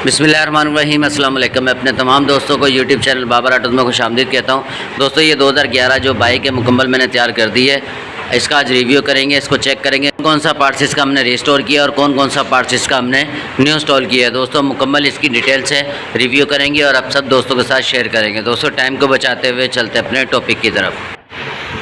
बिस्मिल्लाहिर्रहमानिर्रहीम अस्सलाम वालेकुम। मैं अपने तमाम दोस्तों को यूट्यूब चैनल बाबर ऑटोज़ में खुशामदीद कहता हूँ। दोस्तों ये 2011 जो बाइक है मुकम्मल मैंने तैयार कर दी है। इसका आज रिव्यू करेंगे, इसको चेक करेंगे कौन सा पार्ट्स इसका हमने रिस्टोर किया और कौन कौन सा पार्ट्स इसका हमने न्यू इंस्टॉल किया है। दोस्तों मुकम्मल इसकी डिटेल से रिव्यू करेंगे और आप सब दोस्तों के साथ शेयर करेंगे। दोस्तों टाइम को बचाते हुए चलते अपने टॉपिक की तरफ।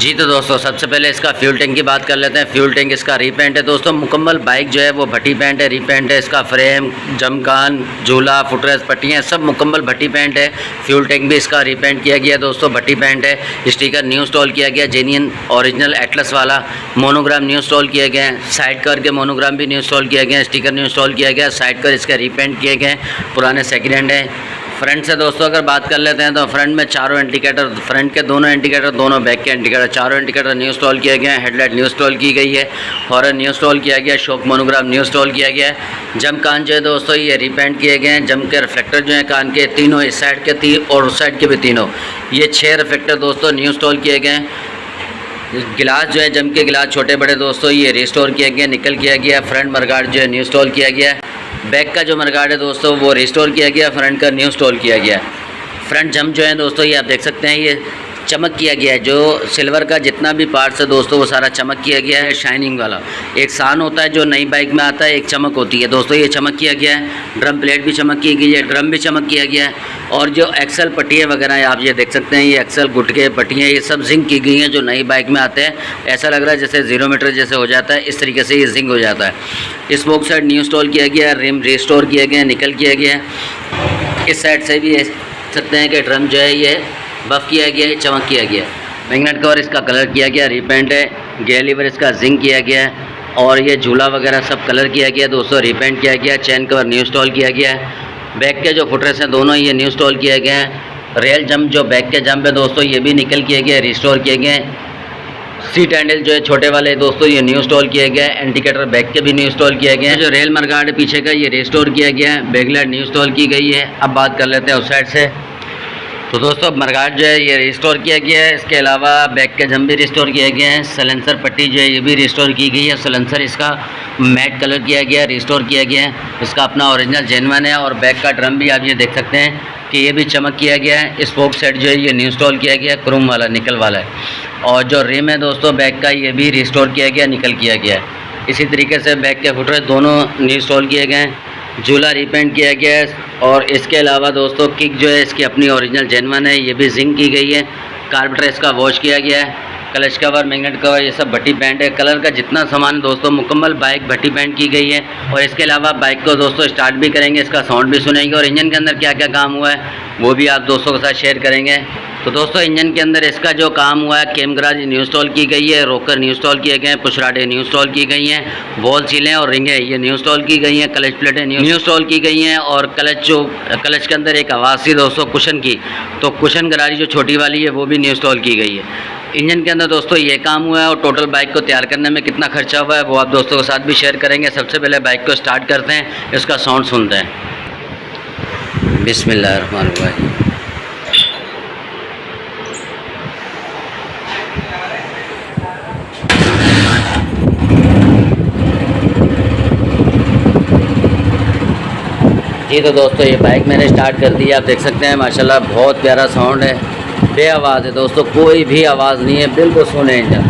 जी तो दोस्तों सबसे पहले इसका फ्यूल टैंक की बात कर लेते हैं। फ्यूल टैंक इसका रीपेंट है दोस्तों। मुकम्मल बाइक जो है वो भट्टी पेंट है, रीपेंट है। इसका फ्रेम, जमकान, झूला, फुटरेस्ट, पट्टियाँ सब मुकम्मल भट्टी पेंट है। फ्यूल टैंक भी इसका रीपेंट किया गया दोस्तों, भट्टी पेंट है। स्टिकर न्यू इंस्टॉल किया गया, जेन्युइन ओरिजिनल एटलस वाला। मोनोग्राम न्यू इंस्टॉल किए गए हैं। साइड कवर के मोनोग्राम भी न्यू इंस्टॉल किया गया, स्टिकर न्यू इंस्टॉल किया गया। साइड कवर इसका रीपेंट किए गए, पुराने सेकेंड हैंड है। फ्रंट से दोस्तों अगर बात कर लेते हैं तो फ्रंट में चारों इंडिकेटर, फ्रंट के दोनों इंडिकेटर, दोनों बैक के इंडिकेटर, चारों इंडिकेटर न्यू इंस्टॉल किए गए हैं। हेडलाइट न्यू इंस्टॉल की गई है, हॉर्न न्यू इंस्टॉल किया गया, शॉक मोनोग्राम न्यू इंस्टॉल किया गया है। जम कान जो है दोस्तों ये रिपेंट किए गए हैं। जम के रिफ्लेक्टर जो है कान के तीनों, इस साइड के तीन और उस साइड के भी तीनों, ये 6 रिफ्लेक्टर दोस्तों न्यू इंस्टॉल किए गए हैं। गिलास जो है, जम के गिलास छोटे बड़े दोस्तों ये रिस्टोर किया गया, निकल किया गया। फ्रंट मडगार्ड जो है न्यू इंस्टॉल किया गया है। बैक का जो मडगार्ड है दोस्तों वो रिस्टोर किया गया, फ्रंट का न्यू इंस्टॉल किया गया। फ्रंट जम जो है दोस्तों ये आप देख सकते हैं, ये चमक किया गया है। जो सिल्वर का जितना भी पार्ट्स है दोस्तों वो सारा चमक किया गया है, शाइनिंग वाला। एक सान होता है जो नई बाइक में आता है, एक चमक होती है दोस्तों, ये चमक किया गया है। ड्रम प्लेट भी चमक की गई है, ड्रम भी चमक किया गया है। और जो एक्सल पट्टियाँ वगैरह है आप ये देख सकते हैं, ये एक्सल गुटके पट्टियाँ ये सब जिंक की गई हैं जो नई बाइक में आते हैं। ऐसा लग रहा है जैसे 0 मीटर जैसे हो जाता है, इस तरीके से ये जिंक हो जाता है। स्पोक साइड न्यू इंस्टॉल किया गया, रिम रिस्टोर किए गए, निकल किया गया। इस साइड से भी सकते हैं कि ड्रम जो है ये बफ़ किया गया है, चमक किया गया है। मैग्नेट कवर इसका कलर किया गया, रीपेंट है। गियर लीवर इसका जिंक किया गया है और ये झूला वगैरह सब कलर किया गया दोस्तों, रीपेंट किया गया। चैन कवर न्यू इंस्टॉल किया गया है। बैक के जो फुटरेस्ट हैं दोनों ये न्यू इंस्टॉल किए गए हैं। रेल जंप जो बैक के जंप है दोस्तों ये भी निकल किए गए, रिस्टोर किए गए। सीट हैंडल जो है छोटे वाले दोस्तों ये न्यू इंस्टॉल किए गए। इंडिकेटर बैक के भी न्यू इंस्टॉल किए गए हैं। जो रेल मडगार्ड है पीछे का ये रिस्टोर किया गया है। बैकलाइट न्यू इंस्टॉल की गई है। अब बात कर लेते हैं उस साइड से। तो दोस्तों मडगार्ड जो है ये रिस्टोर किया गया है। इसके अलावा बैक के जम भी रिस्टोर किए गए हैं। सलेंसर पट्टी जो है ये भी रिस्टोर की गई है। सलेंसर इसका मैट कलर किया गया है, रिस्टोर किया गया है। इसका अपना ओरिजिनल जेन्युइन है। और बैक का ड्रम भी आप ये देख सकते हैं कि ये भी चमक किया गया है। स्पोक सेट जो है ये न्यू इंस्टॉल किया गया है, क्रोम वाला, निकल वाला है। और जो रिम है दोस्तों बैक का ये भी रिस्टोर किया गया, निकल किया गया है। इसी तरीके से बैक के फुटरेस्ट दोनों न्यू इंस्टॉल किए गए हैं। झूला रिपेंट किया गया है। और इसके अलावा दोस्तों किक जो है इसकी अपनी ओरिजिनल जेन्युइन है, ये भी जिंक की गई है। कार्बोरेटर इसका वॉश किया गया है। क्लच कवर, मैग्नेट कवर ये सब भट्टी पेंट है। कलर का जितना सामान है दोस्तों मुकम्मल बाइक भट्टी पेंट की गई है। और इसके अलावा बाइक को दोस्तों स्टार्ट भी करेंगे, इसका साउंड भी सुनेंगे और इंजन के अंदर क्या क्या काम हुआ है वो भी आप दोस्तों के साथ शेयर करेंगे। तो दोस्तों इंजन के अंदर इसका जो काम हुआ है, कैम गराज न्यू इंस्टॉल की गई है, रोकर न्यू इंस्टॉल किए गए हैं, पुशराडे न्यू इंस्टॉल की गई हैं, बॉल सीलें और रिंगें ये न्यू इंस्टॉल की गई हैं, क्लच प्लेटें न्यू इंस्टॉल की गई हैं। और क्लच के अंदर एक आवाज़ थी दोस्तों कुशन की, तो कुशन गरारी जो छोटी वाली है वो भी न्यू इंस्टॉल की गई है। इंजन के अंदर दोस्तों ये काम हुआ है। और टोटल बाइक को तैयार करने में कितना खर्चा हुआ है वो आप दोस्तों के साथ भी शेयर करेंगे। सबसे पहले बाइक को स्टार्ट करते हैं, इसका साउंड सुनते हैं। बिस्मिल्लाहिर्रहमानिर्रहीम। जी तो दोस्तों ये बाइक मैंने स्टार्ट कर दी है, आप देख सकते हैं माशाल्लाह बहुत प्यारा साउंड है, बेआवाज़ है दोस्तों, कोई भी आवाज़ नहीं है, बिल्कुल सुने इंजन।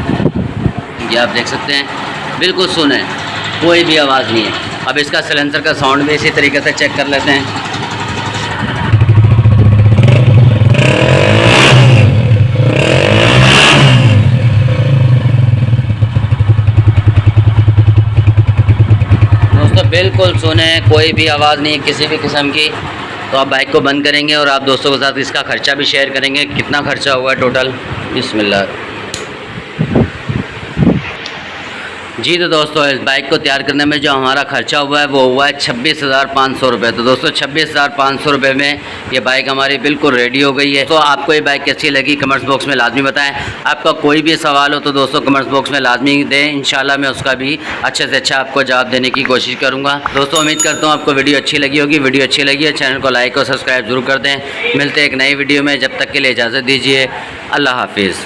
ये आप देख सकते हैं बिल्कुल सुने, कोई भी आवाज़ नहीं है। अब इसका सिलेंसर का साउंड भी इसी तरीके से चेक कर लेते हैं। दोस्तों बिल्कुल सुने, कोई भी आवाज़ नहीं है किसी भी किस्म की। तो आप बाइक को बंद करेंगे और आप दोस्तों के साथ इसका ख़र्चा भी शेयर करेंगे, कितना खर्चा हुआ है टोटल। बिस्मिल्लाह। जी तो दोस्तों इस बाइक को तैयार करने में जो हमारा ख़र्चा हुआ है वो हुआ है 26,500 रुपये। तो दोस्तों 26,500 रुपये में ये बाइक हमारी बिल्कुल रेडी हो गई है। तो आपको ये बाइक कैसी लगी कमेंट्स बॉक्स में लाजमी बताएं। आपका कोई भी सवाल हो तो दोस्तों कमेंट्स बॉक्स में लाजमी दें, इंशाल्लाह मैं उसका भी अच्छे से अच्छा आपको जवाब देने की कोशिश करूँगा। दोस्तों उम्मीद करता हूँ आपको वीडियो अच्छी लगी होगी। वीडियो अच्छी लगी है चैनल को लाइक और सब्सक्राइब जरूर कर दें। मिलते हैं एक नई वीडियो में, जब तक के लिए इजाज़त दीजिए। अल्लाह हाफिज़।